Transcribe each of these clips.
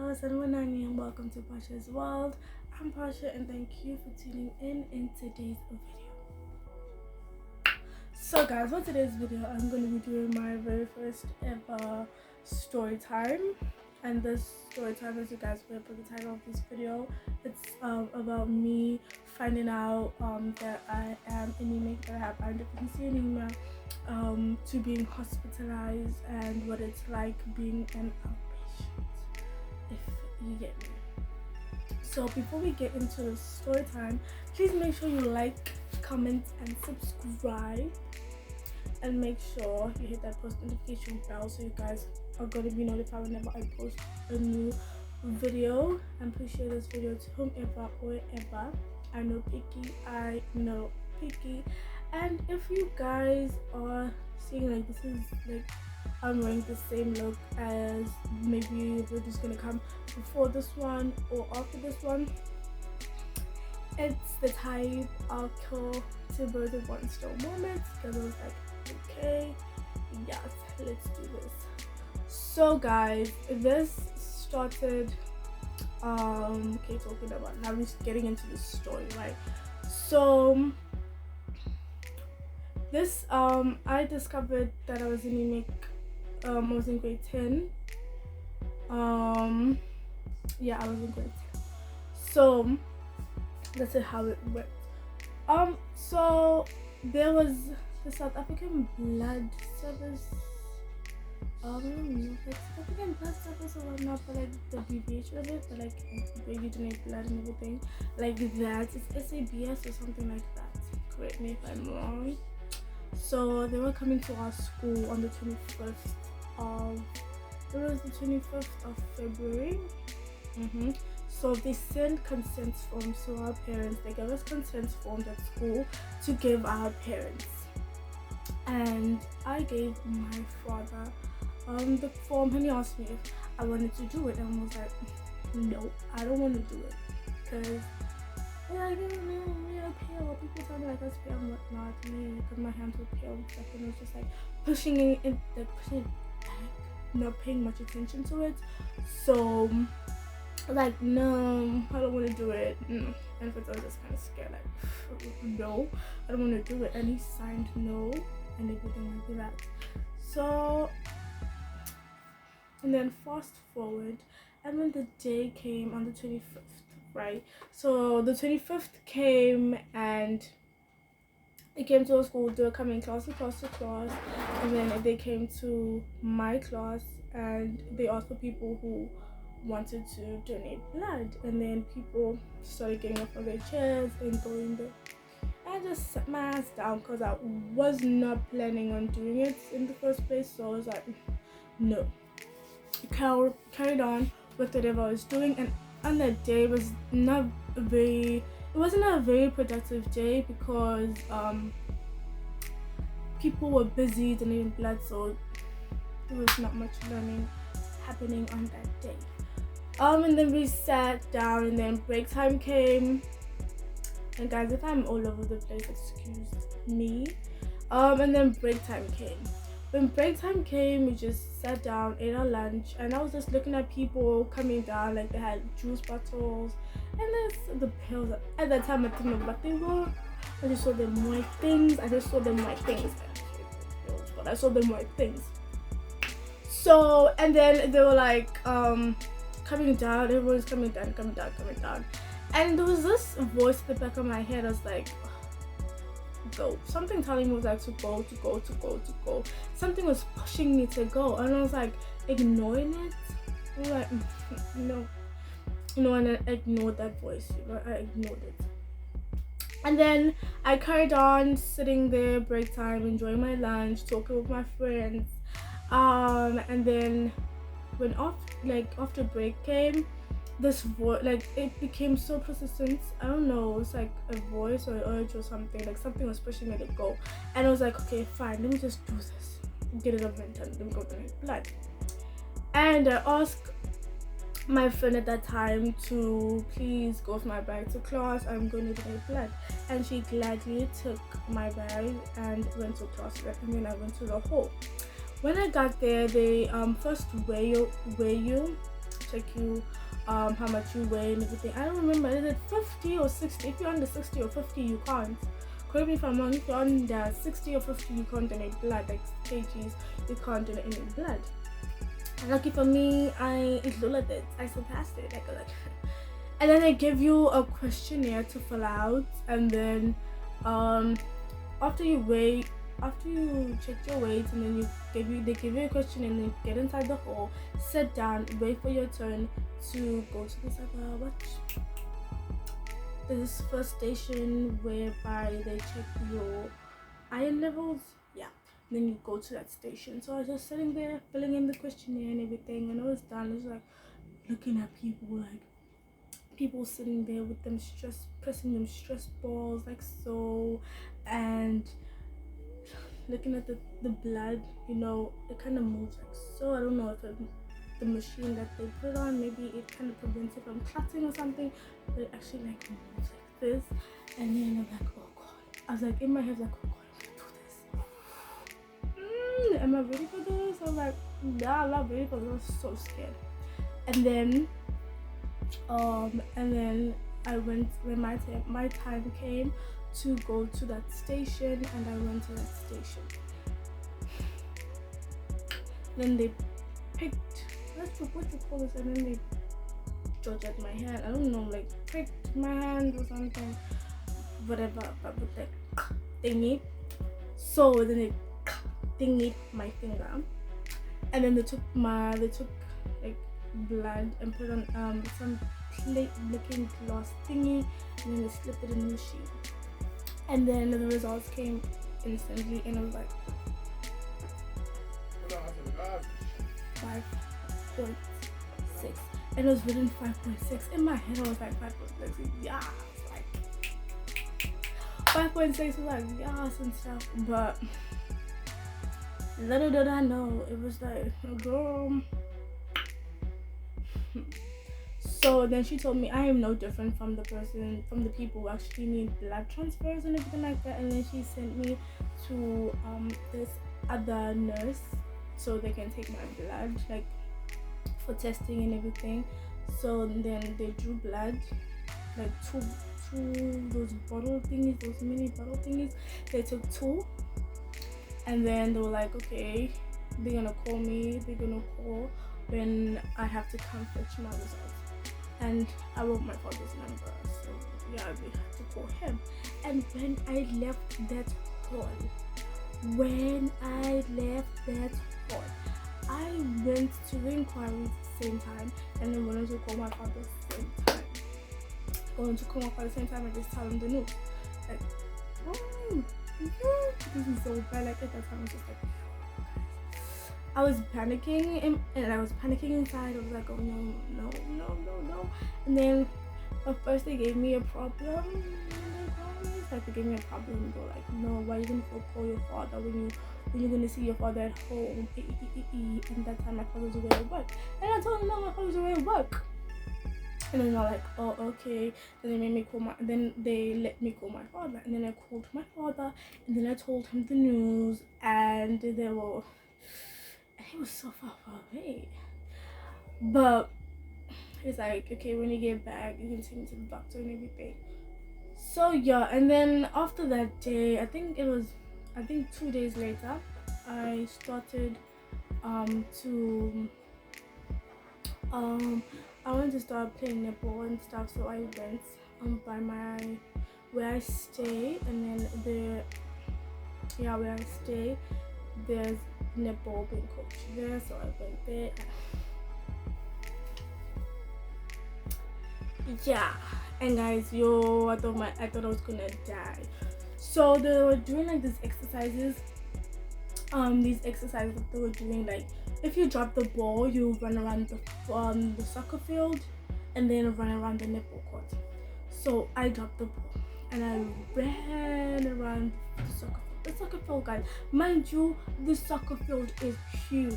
2019 and welcome to Pasha's World. I'm Pasha and thank you for tuning in today's video. So guys, for today's video I'm going to be doing my very first ever story time, and this story time, as you guys will put the title of this video, it's about me finding out that I am anemic, that I have iron deficiency anemia, to being hospitalized and what it's like being an outpatient, if you get me. So before we get into the story time, please make sure you like, comment and subscribe, and make sure you hit that post notification bell so you guys are going to be notified whenever I post a new video. And please share this video to whomever, wherever. I know picky. And if you guys are seeing like this is like I'm wearing the same look as maybe we're just gonna come before this one or after this one, it's the type I'll kill two birds with one stone moment, because I was like, okay, yes, let's do this. So guys, this started talking about, now we're getting into the story, right? So this I discovered that I was anemic. I was in grade 10. I was in grade 10. So that's how it went. So there was the South African Blood Service. I don't know if it's South African Blood Service or whatnot, but like the abbreviation of it, but like where you donate blood and everything, like that. It's SABS or something like that. Correct me if I'm wrong. So they were coming to our school on the 25th of February. So they sent consent forms to our parents. They gave us consent forms at school to give our parents, and I gave my father the form, and he asked me if I wanted to do it, and I was like, no, I don't want to do it, because I don't know, we are pale. People tell me like I was pale and whatnot, because my hands were pale and stuff, and I was just like pushing it back, not paying much attention to it. So like, no, I don't want to do it. And first I was just kind of scared, like, no, I don't want to do it. And he signed no and everything like that. So, and then fast forward, and when the day came on the 25th, right? So the 25th came, and it came to our school. They were coming class to class to class, and then they came to my class, and they asked for people who wanted to donate blood, and then people started getting up from their chairs and going there. I just sat my ass down because I was not planning on doing it in the first place, so I was like, no. Carried on with whatever I was doing, and on that day it wasn't a very productive day, because people were busy donating blood, so there was not much learning happening on that day. And then we sat down, and then break time came. And guys, if I'm all over the place, excuse me. And then break time came. When break time came, we just sat down, ate our lunch, and I was just looking at people coming down, like they had juice bottles, and then the pills. At that time, I didn't know what they were. I just saw them white things. But I saw them white things. So, and then they were like, coming down, everyone's coming down, and there was this voice at the back of my head. I was like, go. Something telling me was like to go. Something was pushing me to go, and I was like ignoring it. I was like, no, and I ignored that voice. I ignored it, and then I carried on sitting there, break time, enjoying my lunch, talking with my friends, and then when after break came, this voice, like, it became so persistent. I don't know, it was like a voice or an urge or something, like something was pushing me to go, and I was like, okay, fine, let me just do this, get it over and done, let me go donate blood. And I asked my friend at that time to please go with my bag to class, I'm going to donate blood, and she gladly took my bag and went to class, and then I went to the hall. When I got there, they first weigh you, check you how much you weigh and everything. I don't remember, is it 50 or 60? If you're under 60 or 50, you can't. Correct me if I'm wrong. If you're under 60 or 50, you can't donate blood, like kgs, you can't donate any blood. Lucky for me, I included it. I surpassed it. And then they give you a questionnaire to fill out, and then after you check your weight, and then they give you a question, and then get inside the hall, sit down, wait for your turn to go to this first station whereby they check your iron levels. Yeah, and then you go to that station. So I was just sitting there filling in the questionnaire and everything. When I was done, I was like looking at people sitting there with them pressing them stress balls like so, and looking at the blood, it kind of moves like so. I don't know if the machine that they put on, maybe it kind of prevents it from clotting or something, but it actually like moves like this. And then I'm like, oh god, I was like in my head like, oh god, I'm gonna do this. Am I ready for this? I was like, nah, I'm not ready for this. I was so scared. And then I went when my time came to go to that station, and I went to that station. Then they picked, what you call this, and then they judged at my hand. I don't know, like pricked my hand or something, whatever, but with the thingy. So then they thingied my finger, and then they took like blood and put on some plate looking glass thingy, and then they slipped it in the machine. And then the results came instantly, and I was like 5.6, and it was written 5.6. In my head I was like 5.6, yeah, like 5.6 was like yes and stuff, but little did I know it was like, girl. So then she told me I am no different from the people who actually need blood transfers and everything like that. And then she sent me to this other nurse so they can take my blood, like for testing and everything. So then they drew blood, like two those bottle thingies, those mini bottle thingies. They took 2, and then they were like, okay, they're gonna call when I have to come fetch my results. And I wrote my father's number, so yeah, we had to call him. And when I left that hall, I went to the inquiry at the same time, and then wanted to call my father at the same time. I just tell him the news. Like, this is so bad. Like at that time, I was just like, I was panicking, and I was panicking inside. I was like, oh no. And then at first they gave me a problem. They gave me a problem. They were like, no, why are you gonna call your father when you're gonna see your father at home? And that time my father was away at work. And I told them, no, my father was away at work. And then they're like, oh, okay. Then they let me call my father. And then I called my father, and then I told him the news, and he was so far away. But he's like, okay, when you get back, you can take me to the doctor and everything. So yeah, and then after that day, I think 2 days later, I started I wanted to start playing netball and stuff. So I went by where I stay, and then where I stay, there's netball being coached there, so I went there. Yeah, and guys, I thought I was gonna die. So they were doing like these exercises that they were doing, like if you drop the ball, you run around the soccer field and then run around the netball court. So I dropped the ball and I ran around the soccer field, guys. Mind you, the soccer field is huge.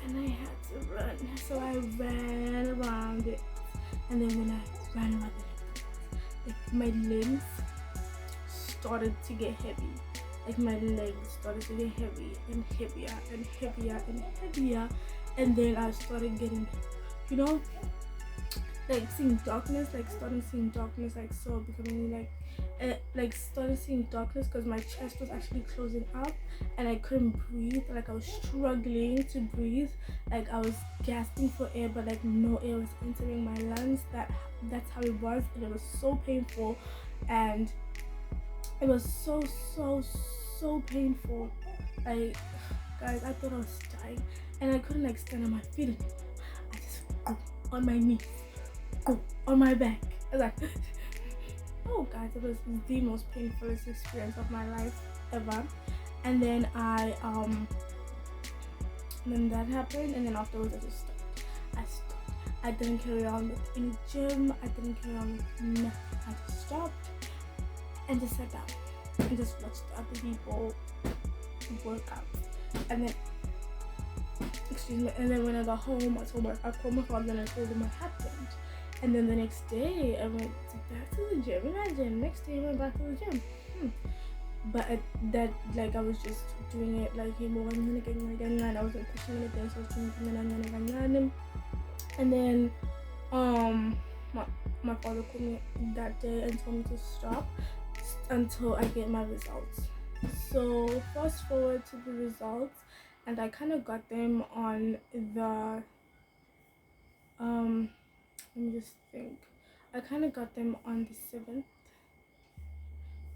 And I had to run, so I ran around it. And then when I ran around it, like my limbs started to get heavy. like my legs started to get heavy and heavier and heavier and heavier, and then I started getting, you know, like seeing darkness, like starting seeing darkness, like so becoming like started seeing darkness because my chest was actually closing up and I couldn't breathe. Like I was struggling to breathe, like I was gasping for air, but like no air was entering my lungs. That's how it was, and it was so painful, and it was so painful. Like, guys, I thought I was dying, and I couldn't like stand on my feet anymore. I just go on my knees, go on my back. I was like, oh, guys, it was the most painfulest experience of my life ever. And then then that happened, and then afterwards I just stopped. I didn't carry on with any gym. I didn't carry on with nothing. I just stopped and just sat down and just watched other people work out. And then, excuse me, and then when I got home, I called my father and I told him what happened. And then the next day, I went back to the gym. Imagine, next day I went back to the gym. But like I was just doing it like I wasn't pushing anything, so I was doing it. And then my father called me that day and told me to stop until I get my results. So fast forward to the results, and I kind of got them on the let me just think. I kind of got them on the 7th.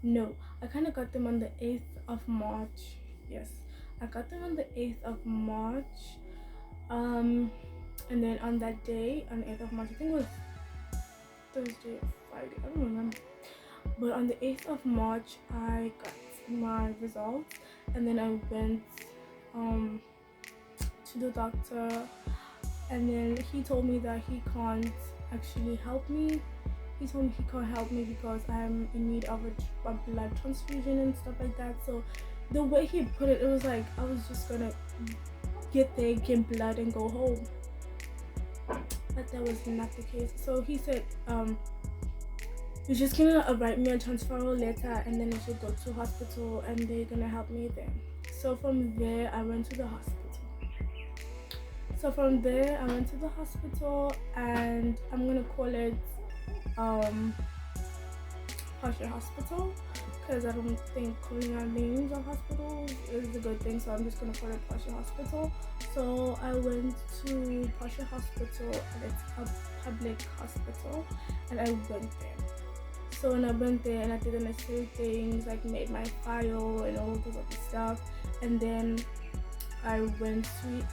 No, I kind of got them on the 8th of March. Yes, I got them on the 8th of March. And then on that day, on the 8th of March, I think it was Thursday or Friday, I don't remember. But on the 8th of March, I got my results, and then I went to the doctor, and then he told me that he can't actually help me. He told me he can't help me because I'm in need of a blood transfusion and stuff like that. So the way he put it, it was like I was just gonna get there, get blood, and go home. But that was not the case. So he said, you're just gonna write me a transferal letter, and then I should go to hospital, and they're gonna help me there. So from there, I went to the hospital. And I'm gonna call it Phashenator Hospital, because I don't think calling out names of hospitals is a good thing, so I'm just gonna call it Phashenator Hospital. So I went to Phashenator Hospital, and it's a public hospital, and I went there. So when I went there, and I did the necessary things, like made my file and all this other stuff, and then I went to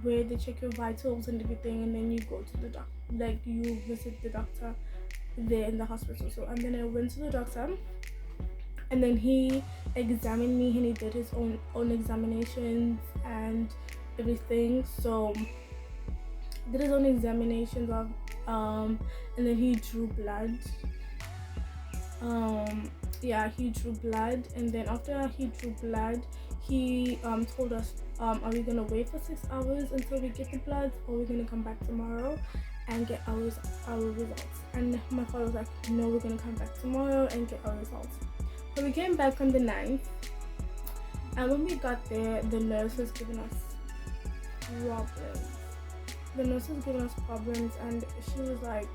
where they check your vitals and everything, and then you go to the doctor, like you visit the doctor there in the hospital. So and then I went to the doctor, and then he examined me, and he did his own examinations and everything. So did his own examinations of and then he drew blood. He drew blood, and then after he drew blood, he told us, are we gonna wait for 6 hours until we get the blood, or we're gonna come back tomorrow and get our results? And my father was like, no, we're gonna come back tomorrow and get our results. So we came back on the 9th, and when we got there, the nurse was giving us problems. And she was like,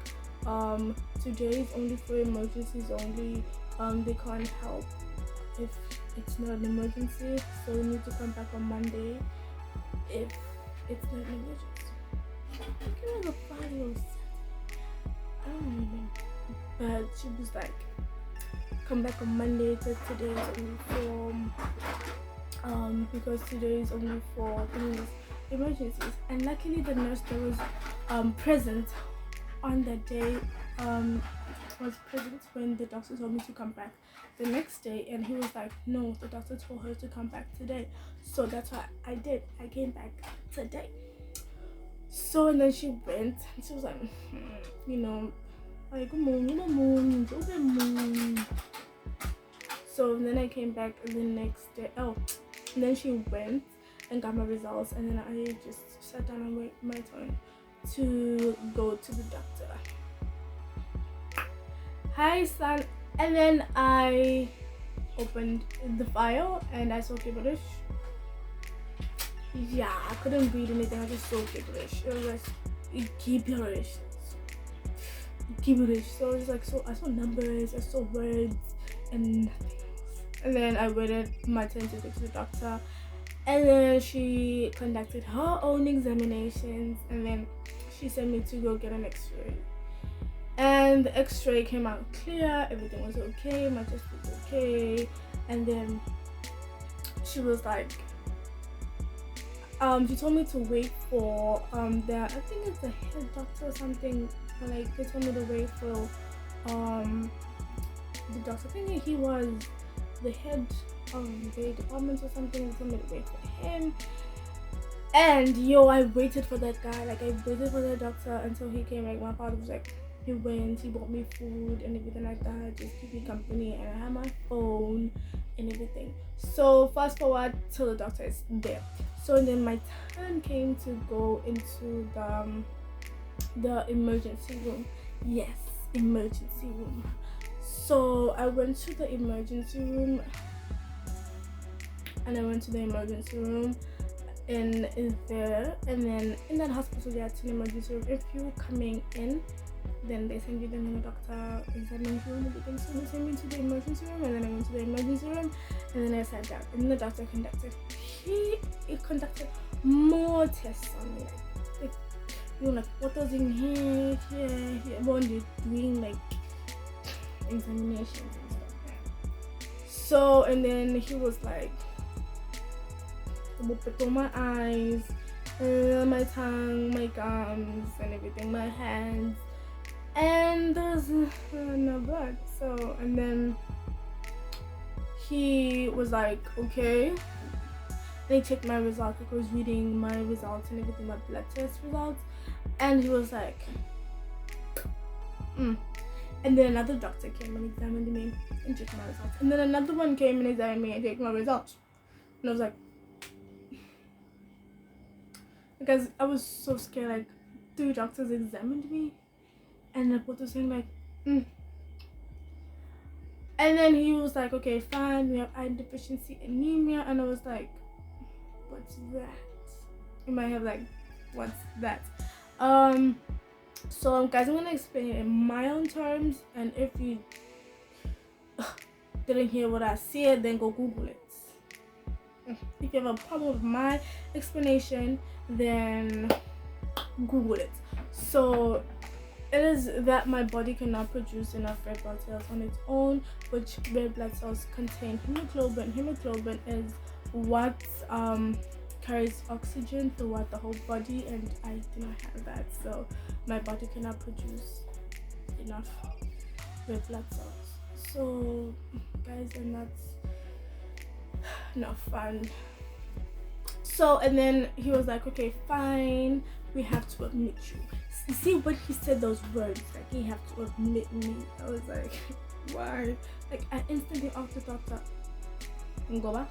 today is only for emergencies only. They can't help if it's not an emergency, so we need to come back on Monday if it's not an emergency. I think it was a Friday or Saturday, I don't remember, but she was like, come back on Monday because today is only for emergencies. And luckily the nurse that was present on that day was present when the doctor told me to come back the next day, and he was like, no, the doctor told her to come back today. So that's what I did. I came back today. So and then she went, and she was like, like moon. So then I came back the next day. And then she went and got my results, and then I just sat down and waited my turn to go to the doctor. Hi, son. And then I opened the file and I saw gibberish. Yeah, I couldn't read anything. I just saw gibberish. It was like gibberish. So it was like, so I saw numbers, I saw words, and nothing else. And then I waited my turn to go to the doctor, and then she conducted her own examinations, and then she sent me to go get an X-ray. And the X-ray came out clear, everything was okay, my chest was okay. And then she was like, she told me to wait for I think it's the head doctor or something. Like they told me to wait for the doctor. I think he was the head of the department or something. They told me to wait for him. And I waited for that guy. Like I waited for the doctor until he came. Like my father was like, he went, he bought me food and everything like that, just keep me company, and I had my phone and everything. So fast forward till the doctor is there. So and then my turn came to go into the emergency room. Yes, emergency room. So I went to the emergency room, and there, and then in that hospital they had an emergency room. If you're coming in, then they send you to the doctor examines you and everything. So they sent me to the emergency room, and then I went to the emergency room, and then I sat down, and then the doctor conducted more tests on me, like what was in here, when they're doing like examinations and stuff. So and then he was like, on my eyes, my tongue, my gums and everything, my hands, and there's no blood. So and then he was like, okay. They checked my results, like I was reading my results and everything, my blood test results, and he was like, And then another doctor came and examined me and checked my results, and then another one came and examined me and checked my results, and I was like, because I was so scared. Like 3 doctors examined me, and the both were saying like, And then he was like, okay, fine, we have iron deficiency anemia, and I was like, what's that? You might have like, what's that? So guys, I'm gonna explain it in my own terms, and if you didn't hear what I said, then go Google it. If you have a problem with my explanation, then Google it. So it is that my body cannot produce enough red blood cells on its own, which red blood cells contain hemoglobin. Hemoglobin is what carries oxygen throughout the whole body, and I do not have that, so my body cannot produce enough red blood cells. So guys, and that's not fun. So and then he was like, okay, fine, we have to admit you. See when he said those words, like, you have to admit me, I was like, why? Like I instantly asked the doctor, Ngoba?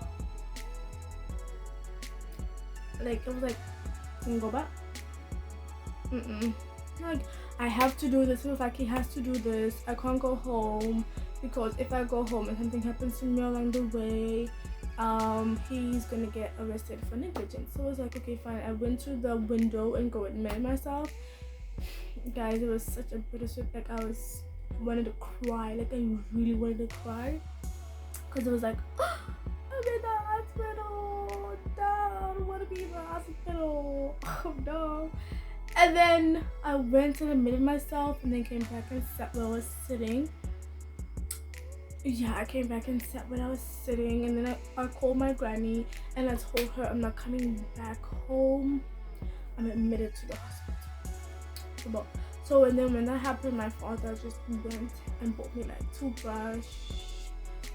Like I was like, Ngoba? Like I have to do this. He was like, he has to do this. I can't go home, because if I go home and something happens to me along the way, he's gonna get arrested for negligence. So I was like, okay, fine. I went to the window and go admit myself. Guys, it was such a bittersweet. Like I wanted to cry. Like I really wanted to cry, because it was like, I'm in the hospital. No, I don't want to be in the hospital. Oh no. And then I went and admitted myself, and then came back and sat where I was sitting. Yeah, I came back and sat when I was sitting, and then I called my granny and I told her I'm not coming back home. I'm admitted to the hospital. So and then when that happened, my father just went and bought me like toothbrush,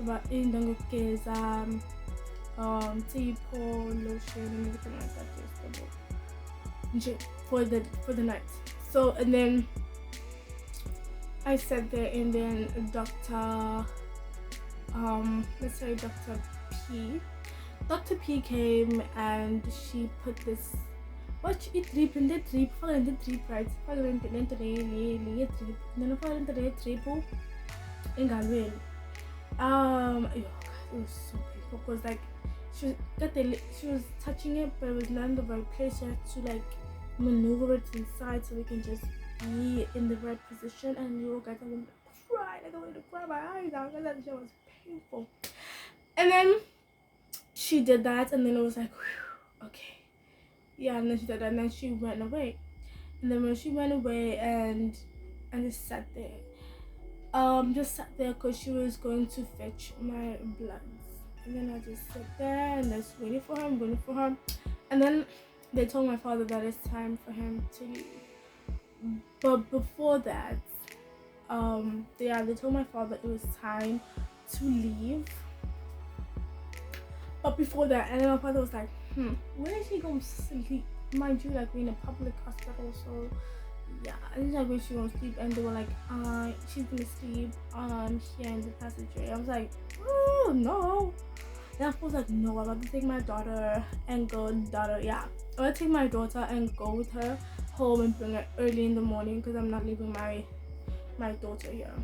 about tea-pole, lotion, and everything like that, just for the night. So and then I sat there, and then Dr. Let's say Dr. P came, and she put this, watch it drip in the drip, follow in the drip, right? Follow in the drip, then follow in the drip in Galway. it was so painful because like she was touching it, but it was not in the right place. She had to like maneuver it inside so we can just be in the right position. And you guys, I wanted to cry. Like I wanted to cry my eyes out because that shit was painful. And then she did that, and then it was like, whew, okay, yeah. And then she did that, and then she went away. And then when she went away, and I just sat there because she was going to fetch my bloods. And then I just sat there and just waiting for her. And then they told my father that it's time for him to leave. But before that, they told my father it was time to leave. But before that, and then my father was like, where is she gonna sleep? Mind you, like we're in a public hospital, so yeah, I think like where she gonna sleep. And they were like, she's gonna sleep here in the passageway. I was like, oh no. And I was like, no, I'm about to take my daughter and go. Yeah, I'm gonna take my daughter and go with her home and bring her early in the morning because I'm not leaving my daughter here.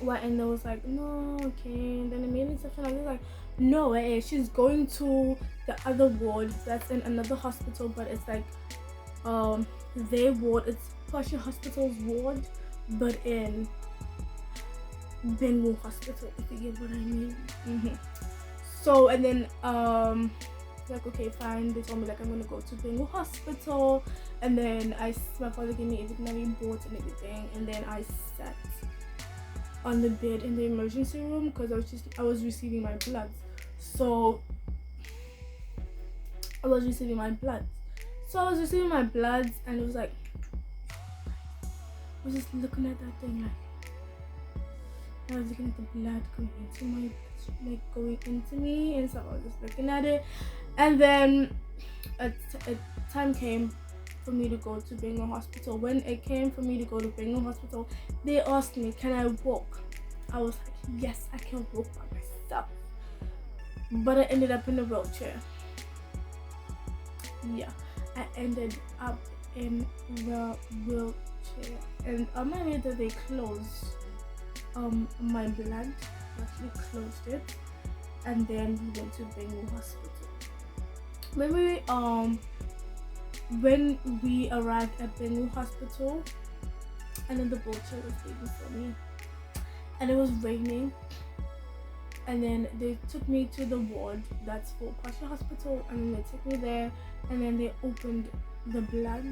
What? And they was like, no, okay. And then the main exception, I was like, no way, she's going to the other ward that's in another hospital, but it's like their ward, it's Phashenator Hospital's ward, but in Bengal Hospital, if you get what I mean. So and then like okay fine, they told me like I'm gonna go to Bengal Hospital, and then my father gave me everything that we bought and everything, and then I sat on the bed in the emergency room because I was receiving my bloods. So I was receiving my bloods, and it was like I was just looking at that thing, like I was looking at the blood going into me, and so I was just looking at it. And then a time came for me to go to Bengal Hospital. When it came for me to go to Bengal Hospital, they asked me, can I walk? I was like, yes, I can walk by myself. But I ended up in a wheelchair. Yeah, I ended up in the wheelchair. And on my way that they closed my blood, actually closed it, and then we went to Bengal Hospital. When we arrived at Bengal Hospital, and then the wheelchair was waiting for me, and it was raining, and then they took me to the ward that's for Phashenator Hospital, and then they took me there, and then they opened the blood.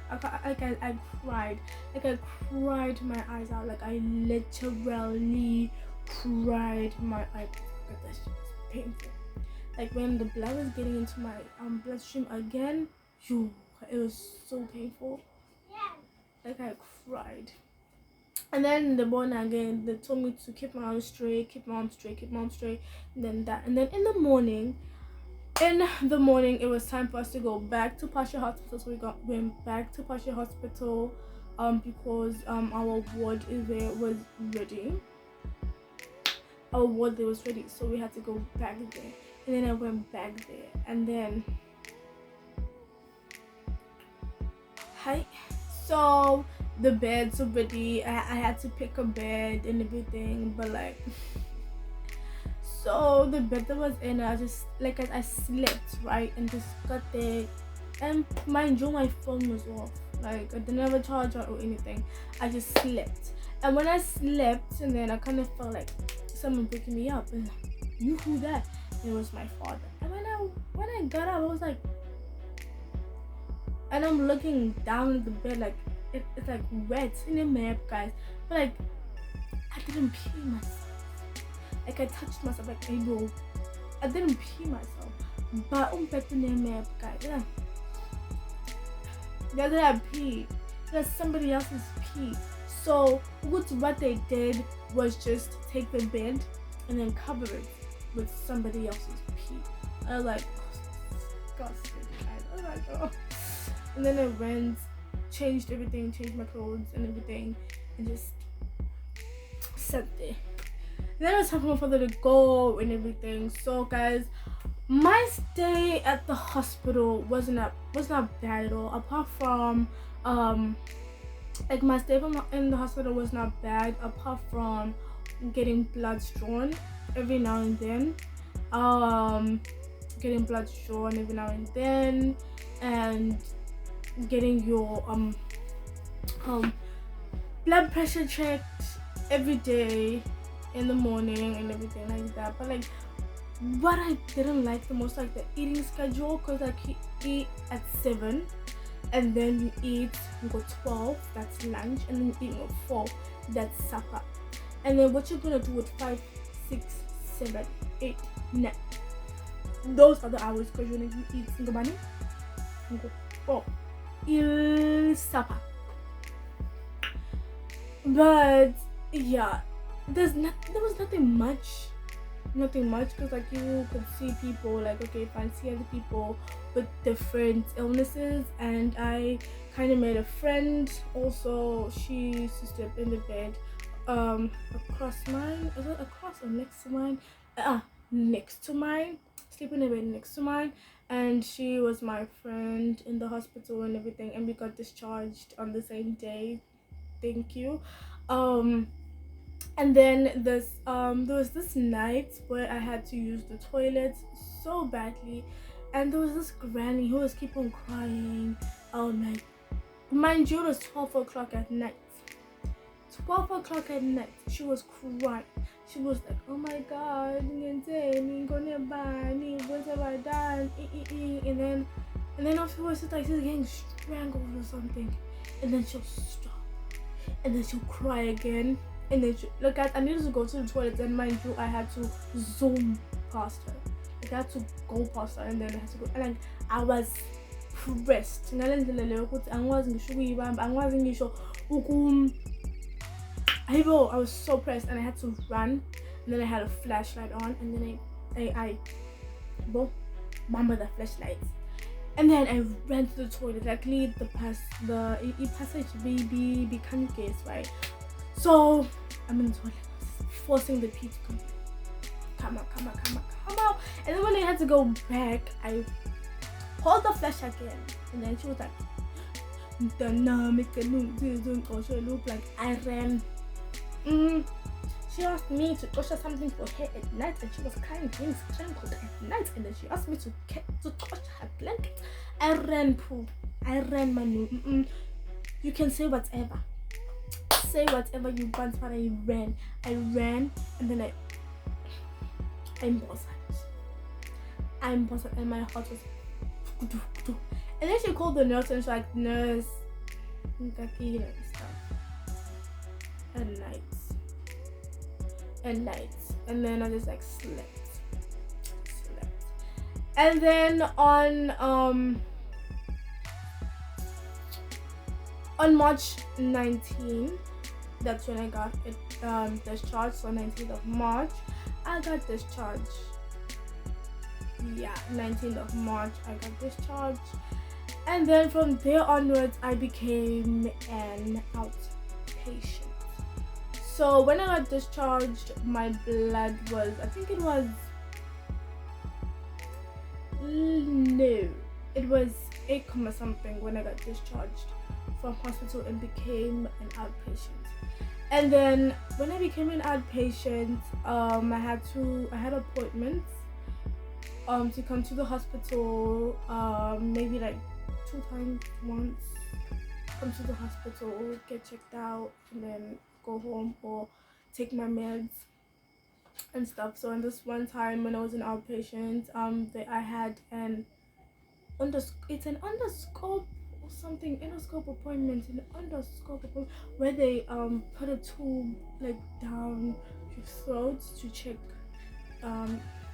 I cried. Like I cried my eyes out. Like I literally cried my eyes out. That shit was painful. Like when the blood was getting into my bloodstream again, it was so painful. Like I cried. And then the morning again, they told me to keep my arms straight, and then that. And then in the morning, it was time for us to go back to Phashenator Hospital. So went back to Phashenator Hospital because our ward there was ready. Our ward there was ready, so we had to go back there. And then I went back there, and then so the bed's already. I had to pick a bed and everything, but like. So the bed that was in, I just I slept right and just got there, and mind you, my phone was off. Like I didn't have a charger or anything. I just slept, and when I slept, and then I kind of felt like someone picking me up, and you who that? And it was my father. And when I got up, I was like, and I'm looking down at the bed, like it's like wet in the map, guys, but like I didn't pee myself. Like I touched myself, like I didn't pee myself, but better than me, guys. Yeah, that I pee. That's somebody else's pee. So what they did was just take the bed and then cover it with somebody else's pee. I was like, disgusting, guys. I was like, oh. And then I went, changed everything, changed my clothes and everything, and just sat there. Then it was time for my father to go and everything. So guys, my stay at the hospital was not bad at all. Apart from like my stay in the hospital was not bad, apart from getting bloods drawn. every now and then, getting blood drawn every now and then, and getting your blood pressure checked every day in the morning and everything like that. But like, what I didn't like the most, like the eating schedule, because like you eat at 7 and then you eat, you go 12, that's lunch, and then you eat at 4, that's supper. And then what you're gonna do with 5, 6, 7, 8, 9, those are the hours, because you're gonna eat in the morning, you go 4, supper. But yeah, there was nothing much, because like you could see people, like, okay, fine, see other people with different illnesses, and I kind of made a friend also. She used to sleep in the bed across mine. Is it across or next to mine? Next to mine, sleeping in the bed next to mine. And she was my friend in the hospital and everything, and we got discharged on the same day, thank you. And then there was this night where I had to use the toilet so badly, and there was this granny who was keep on crying all night. Mind you, it was 12 o'clock at night. 12 o'clock at night, she was crying. She was like, oh my god, what have I done? And then afterwards it's like she's getting strangled or something, and then she'll stop, and then she'll cry again, and then look, guys, I needed to go to the toilet, and mind you, I had to zoom past her. Like, I had to go past her, and then I had to go, and like I was pressed. I was so pressed, and I had to run, and then I had a flashlight on, and then I bomb the flashlight, and then I ran to the toilet, like lead the passage baby become case, right? So I'm in the toilet, forcing the pee to come out, and then when I had to go back, I pulled the flash again, and then she was like, look like I ran. She asked me to touch something for her at night, and she was crying, being strangled at night, and then she asked me to touch her blanket. I ran, poo. I ran, Manu. You can say whatever. Say whatever you want, but I ran. And then I'm bothered. And my heart was. And then she called the nurse, and she's like, nurse, and stuff. And nights, and then I just like slept. And then on March 19, that's when I got it discharged. So 19th of March I got discharged. 19th of March I got discharged, and then from there onwards I became an outpatient. So when I got discharged, my blood was, I think it was 8, something when I got discharged from hospital and became an outpatient. And then when I became an outpatient, I had appointments to come to the hospital, maybe like 2 times, once, come to the hospital, get checked out, and then go home or take my meds and stuff. So in this one time when I was an outpatient, I had an endoscope or something, endoscope appointment, where they put a tube like down your throat to check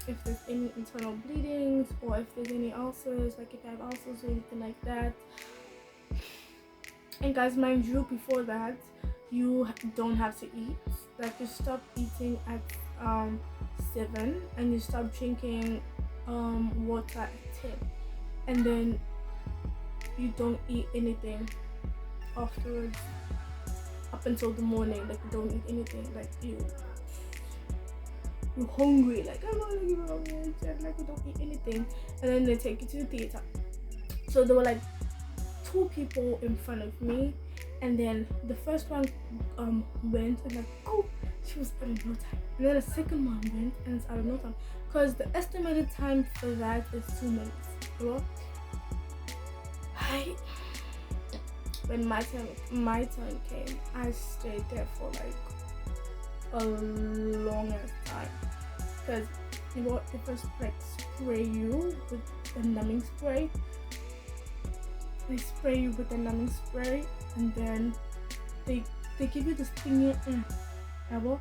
if there's any internal bleedings, or if there's any ulcers, like if I have ulcers or anything like that. And guys, mind you, before that you don't have to eat. Like, you stop eating at 7, and you stop drinking water at 10, and then you don't eat anything afterwards up until the morning. Like, you don't eat anything, like you're hungry, like I'm not even hungry, like you don't eat anything, and then they take you to the theater. So there were like 2 people in front of me, and then the first one went and like, oh, She was out of no time. And then the second one went and it's out of no time. Because the estimated time for that is 2 minutes. You know? When my turn came, I stayed there for like a long ass time. Because you know, they first like spray you with the numbing spray. They spray you with the numbing spray, and then they give you this thing elbow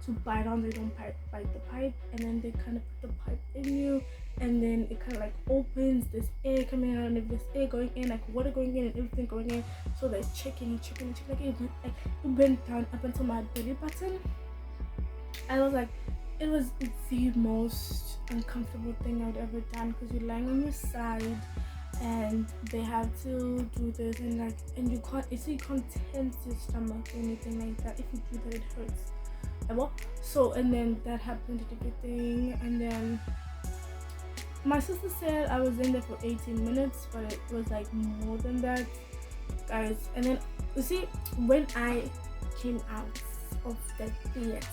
to bite on. They don't bite the pipe, and then they kind of put the pipe in you, and then it kind of like opens. This air coming out, and if this air going in, like water going in and everything going in, so they're checking like it went down up until my belly button. I was like, it was the most uncomfortable thing I've ever done, because you're lying on your side and they have to do this, and like, and you can't tense your stomach or anything like that. If you do that, it hurts. So, and then that happened and everything, and then my sister said I was in there for 18 minutes, but it was like more than that, guys. And then you see, when I came out of the theater,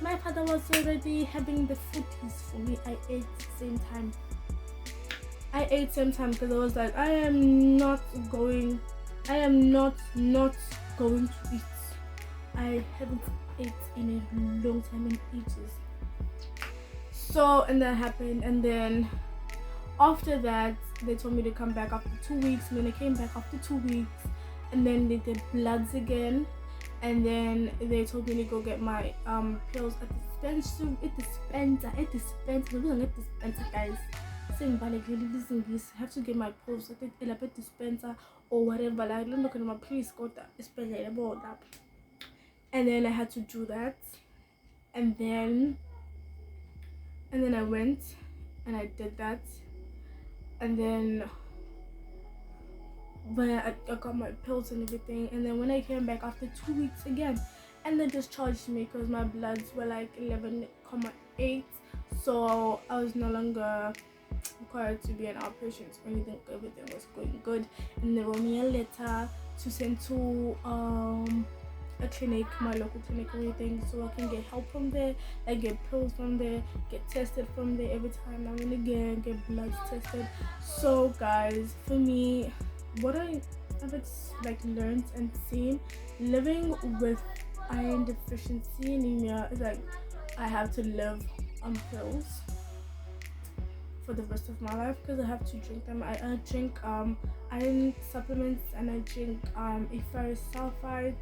my father was already having the footies for me. I ate same time because I was like, I am not going to eat. I haven't ate in a long time, in ages. So, and that happened, and then after that they told me to come back after 2 weeks, and then I came back after 2 weeks, and then they did bloods again, and then they told me to go get my pills at the dispenser, guys. Saying but like really listen, this I have to get my pills at the dispenser or whatever. Like, I'm not gonna please go that about that. And then I had to do that, and then I went and I did that, and then when I got my pills and everything, and then when I came back after 2 weeks again, and they discharged me because my bloods were like 11,8, so I was no longer required to be an outpatient or anything. Everything was going good, and they wrote me a letter to send to a clinic, my local clinic or anything, so I can get help from there, like get pills from there, get tested from there every time I'm gonna get bloods tested. So guys, for me, what I have like learned and seen living with iron deficiency anemia is like I have to live on pills for the rest of my life, because I have to drink them. I drink iron supplements, and I drink ferrous sulfide.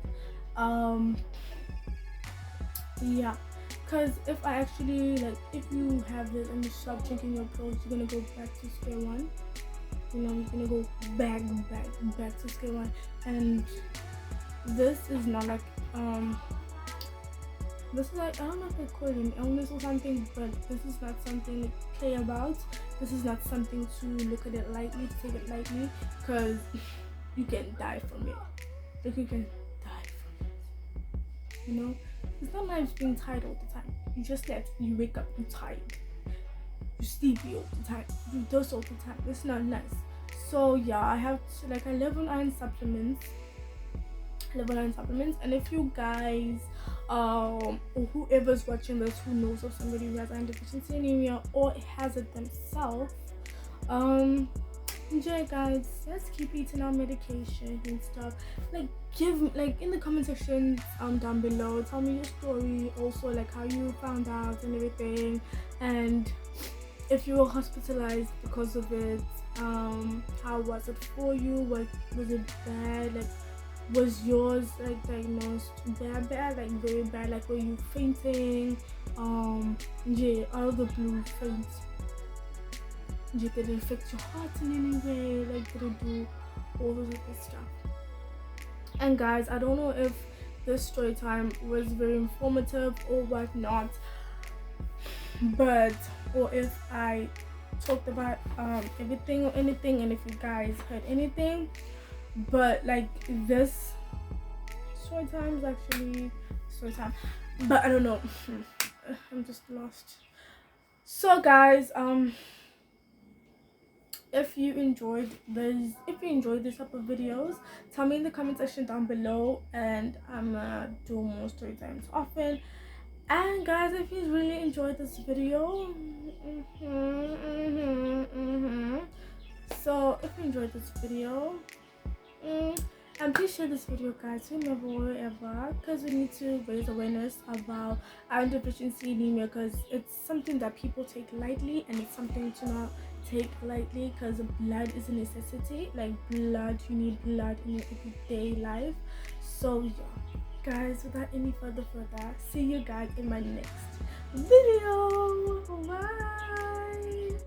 Yeah, because if I actually like, if you have this and you stop drinking your pills, you're gonna go back to square one. You know, you're gonna go back to square one, and this is not like this is like, I don't know if I call it an illness or something, but this is not something to play about. This is not something to look at it lightly, to take it lightly, because you can die from it. Like, you can die from it. You know, it's not nice being tired all the time. You just get, you wake up, you're tired. You sleepy all the time. You doze all the time. It's not nice. So yeah, I have to, like, I live on iron supplements. And if you guys or whoever's watching this who knows of somebody who has iron deficiency anemia or has it themselves, enjoy, guys. Let's keep eating our medication and stuff. Like, in the comment section down below, tell me your story, also like how you found out and everything, and if you were hospitalized because of it, how was it for you? What was it bad? Like, was yours like diagnosed bad, like very bad? Like, were you fainting? Yeah, out of the blue faint. Yeah, did it affect your heart in any way? Like, did it do all those other stuff? And guys, I don't know if this story time was very informative or whatnot, but or if I talked about everything or anything, and if you guys heard anything. But like, this story time is actually story time, but I don't know. I'm just lost. So guys, if you enjoyed this type of videos, tell me in the comment section down below, and I'm gonna do more story times often. And guys, if you really enjoyed this video, so if you enjoyed this video, and please share this video, guys, whomever, wherever, because we need to raise awareness about iron deficiency anemia, because it's something that people take lightly, and it's something to not take lightly, because blood is a necessity. Like blood, you need blood in your everyday life. So yeah, guys, without any further, see you guys in my next video. Bye.